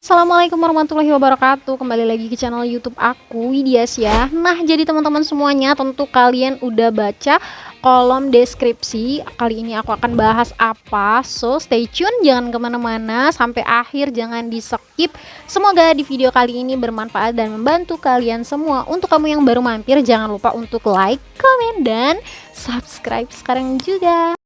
Assalamualaikum warahmatullahi wabarakatuh. Kembali lagi ke channel YouTube aku, Widias ya. Nah, jadi teman-teman semuanya, tentu kalian udah baca kolom deskripsi. Kali ini aku akan bahas apa. So, stay tune, jangan kemana-mana sampai akhir, jangan di skip. Semoga di video kali ini bermanfaat dan membantu kalian semua. Untuk kamu yang baru mampir, jangan lupa untuk like, komen, dan subscribe sekarang juga.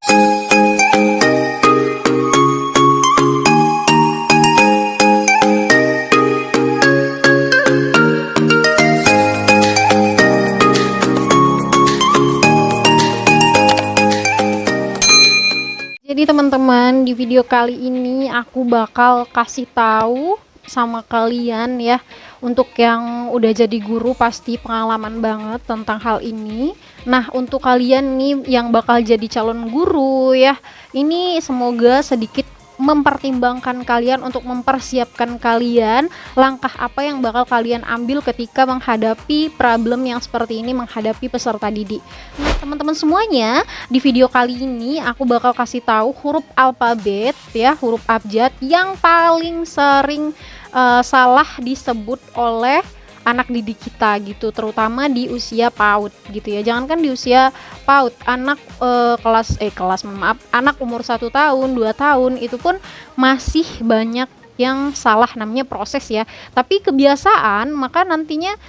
Jadi teman-teman, di video kali ini aku bakal kasih tahu sama kalian ya, untuk yang udah jadi guru pasti pengalaman banget tentang hal ini. Nah, untuk kalian nih yang bakal jadi calon guru ya, ini semoga sedikit mempertimbangkan kalian untuk mempersiapkan kalian langkah apa yang bakal kalian ambil ketika menghadapi problem yang seperti ini, menghadapi peserta didik. Nah, teman-teman semuanya, di video kali ini aku bakal kasih tahu huruf alfabet ya, huruf abjad yang paling sering salah disebut oleh anak didik kita gitu, terutama di usia PAUD gitu ya. Jangankan di usia PAUD, anak anak umur 1 tahun 2 tahun itu pun masih banyak yang salah, namanya proses ya. Tapi kebiasaan, maka nantinya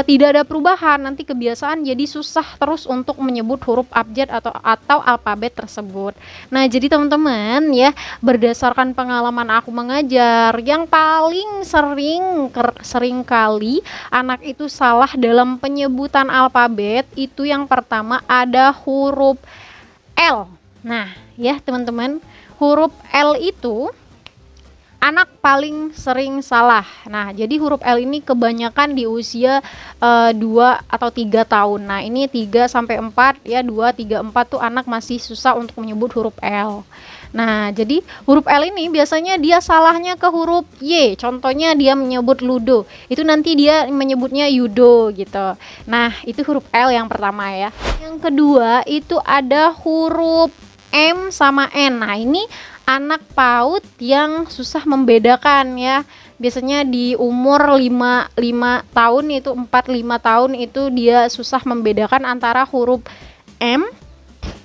tidak ada perubahan, nanti kebiasaan jadi susah terus untuk menyebut huruf abjad atau alfabet tersebut. Nah, jadi teman-teman ya, berdasarkan pengalaman aku mengajar, yang paling sering kali anak itu salah dalam penyebutan alfabet itu yang pertama ada huruf L. Nah, ya teman-teman, huruf L itu anak paling sering salah. Nah, jadi huruf L ini kebanyakan di usia 2 atau 3 tahun. Nah, ini 3 sampai 4 ya, 2, 3, 4 tuh anak masih susah untuk menyebut huruf L. Nah, jadi huruf L ini biasanya dia salahnya ke huruf Y. Contohnya dia menyebut ludo, itu nanti dia menyebutnya yudo gitu. Nah, itu huruf L yang pertama ya. Yang kedua itu ada huruf M sama N. Nah, ini anak PAUD yang susah membedakan ya. Biasanya di umur 5 tahun itu 4-5 tahun itu dia susah membedakan antara huruf M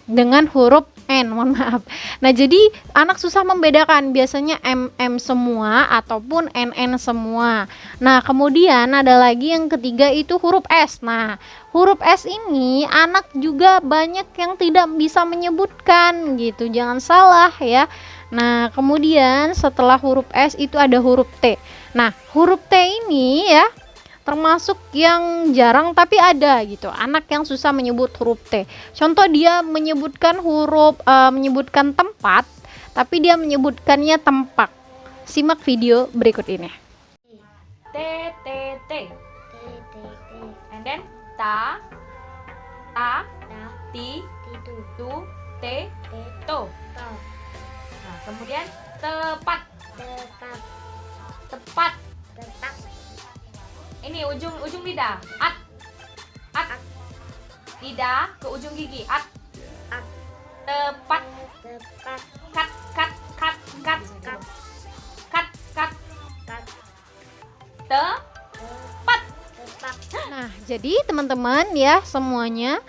dengan huruf N, mohon maaf. Nah, jadi anak susah membedakan, biasanya MM semua ataupun NN semua. Nah, kemudian ada lagi yang ketiga itu huruf S. Nah, huruf S ini anak juga banyak yang tidak bisa menyebutkan gitu, jangan salah ya. Nah, kemudian setelah huruf S itu ada huruf T. Nah, huruf T ini ya termasuk yang jarang tapi ada gitu, anak yang susah menyebut huruf T. Contoh dia menyebutkan menyebutkan tempat tapi dia menyebutkannya tempak. Simak video berikut ini. T T T and then ta ti tu te to. Nah, kemudian tepat. Ini ujung lidah, at. Lidah ke ujung gigi, at. Tepat. Kat. Tepat. Nah, jadi teman-teman ya semuanya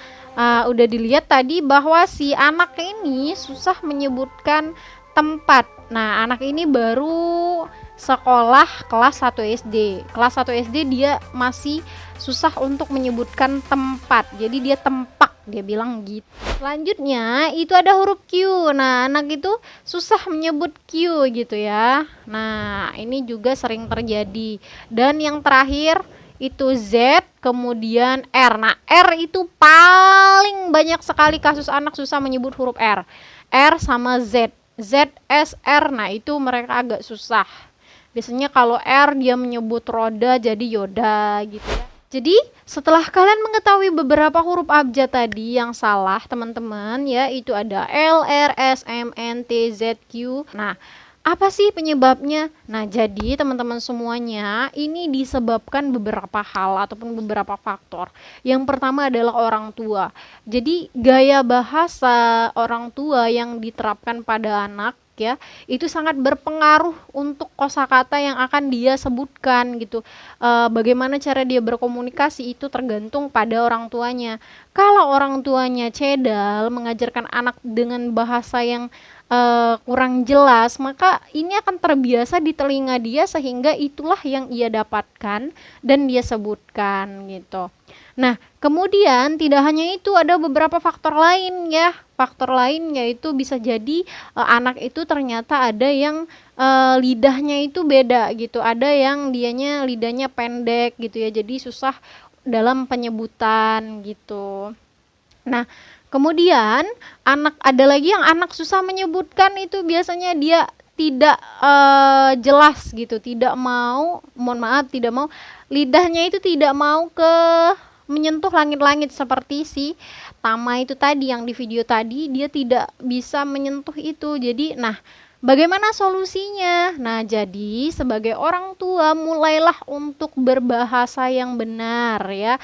udah dilihat tadi bahwa si anak ini susah menyebutkan tempat. Nah, anak ini baru sekolah kelas 1 SD. Kelas 1 SD dia masih susah untuk menyebutkan tempat. Jadi dia tempak, dia bilang gitu. Selanjutnya itu ada huruf Q. Nah, anak itu susah menyebut Q gitu ya. Nah, ini juga sering terjadi. Dan yang terakhir itu Z, kemudian R. Nah, R itu paling banyak sekali kasus anak susah menyebut huruf R. R sama Z. Z, S, R, nah itu mereka agak susah. Biasanya kalau R dia menyebut roda jadi Yoda gitu ya. Jadi setelah kalian mengetahui beberapa huruf abjad tadi yang salah teman-teman ya, itu ada L, R, S, M, N, T, Z, Q. Nah, apa sih penyebabnya? Nah, jadi teman-teman semuanya ini disebabkan beberapa hal ataupun beberapa faktor. Yang pertama adalah orang tua. Jadi gaya bahasa orang tua yang diterapkan pada anak ya, itu sangat berpengaruh untuk kosakata yang akan dia sebutkan gitu. Bagaimana cara dia berkomunikasi itu tergantung pada orang tuanya. Kalau orang tuanya cedal mengajarkan anak dengan bahasa yang kurang jelas, maka ini akan terbiasa di telinga dia sehingga itulah yang ia dapatkan dan dia sebutkan gitu. Nah, kemudian tidak hanya itu, ada beberapa faktor lain ya. Faktor lain yaitu bisa jadi anak itu ternyata ada yang lidahnya itu beda gitu. Ada yang dianya lidahnya pendek gitu ya. Jadi susah dalam penyebutan gitu. Nah, kemudian ada lagi yang anak susah menyebutkan, itu biasanya dia tidak jelas gitu, tidak mau, mohon maaf, tidak mau, lidahnya itu tidak mau menyentuh langit-langit seperti si Tama itu tadi yang di video tadi, dia tidak bisa menyentuh itu. Jadi, nah, bagaimana solusinya? Nah, jadi sebagai orang tua mulailah untuk berbahasa yang benar ya.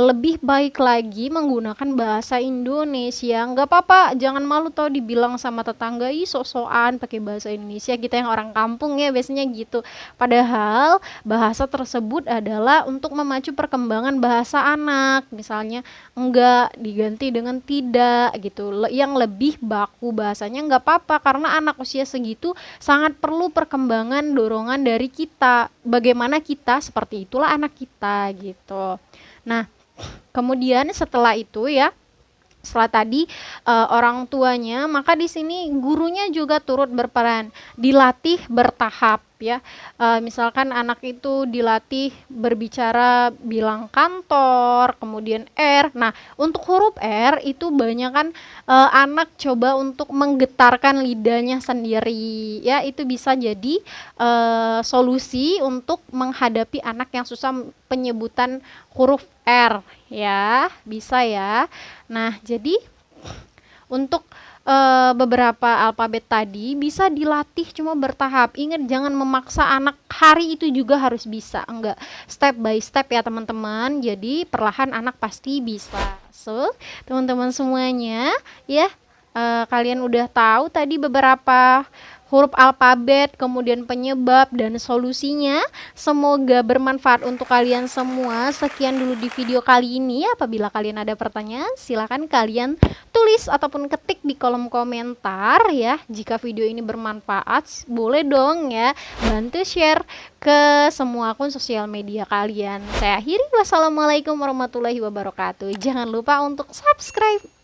Lebih baik lagi menggunakan bahasa Indonesia. Nggak apa-apa, jangan malu tau dibilang sama tetangga, ih sok-sokan pakai bahasa Indonesia, kita yang orang kampung ya biasanya gitu. Padahal bahasa tersebut adalah untuk memacu perkembangan bahasa anak. Misalnya enggak diganti dengan tidak gitu. Yang lebih baku bahasanya nggak apa-apa, karena anak usia segitu sangat perlu perkembangan dorongan dari kita. Bagaimana kita, seperti itulah anak kita gitu. Nah, kemudian setelah itu ya, setelah tadi orang tuanya, maka di sini gurunya juga turut berperan, dilatih bertahap ya. Misalkan anak itu dilatih berbicara bilang kantor, kemudian R. Nah, untuk huruf R itu banyak kan anak coba untuk menggetarkan lidahnya sendiri ya, itu bisa jadi solusi untuk menghadapi anak yang susah penyebutan huruf R ya, bisa ya. Nah, jadi untuk beberapa alfabet tadi bisa dilatih cuma bertahap. Ingat, jangan memaksa anak hari itu juga harus bisa. Enggak, step by step ya teman-teman. Jadi perlahan anak pasti bisa. So, teman-teman semuanya ya, kalian udah tahu tadi beberapa huruf alfabet, kemudian penyebab dan solusinya. Semoga bermanfaat untuk kalian semua. Sekian dulu di video kali ini. Apabila kalian ada pertanyaan, silakan kalian tulis ataupun ketik di kolom komentar ya. Jika video ini bermanfaat, boleh dong ya bantu share ke semua akun sosial media kalian. Saya akhiri, wassalamualaikum warahmatullahi wabarakatuh. Jangan lupa untuk subscribe.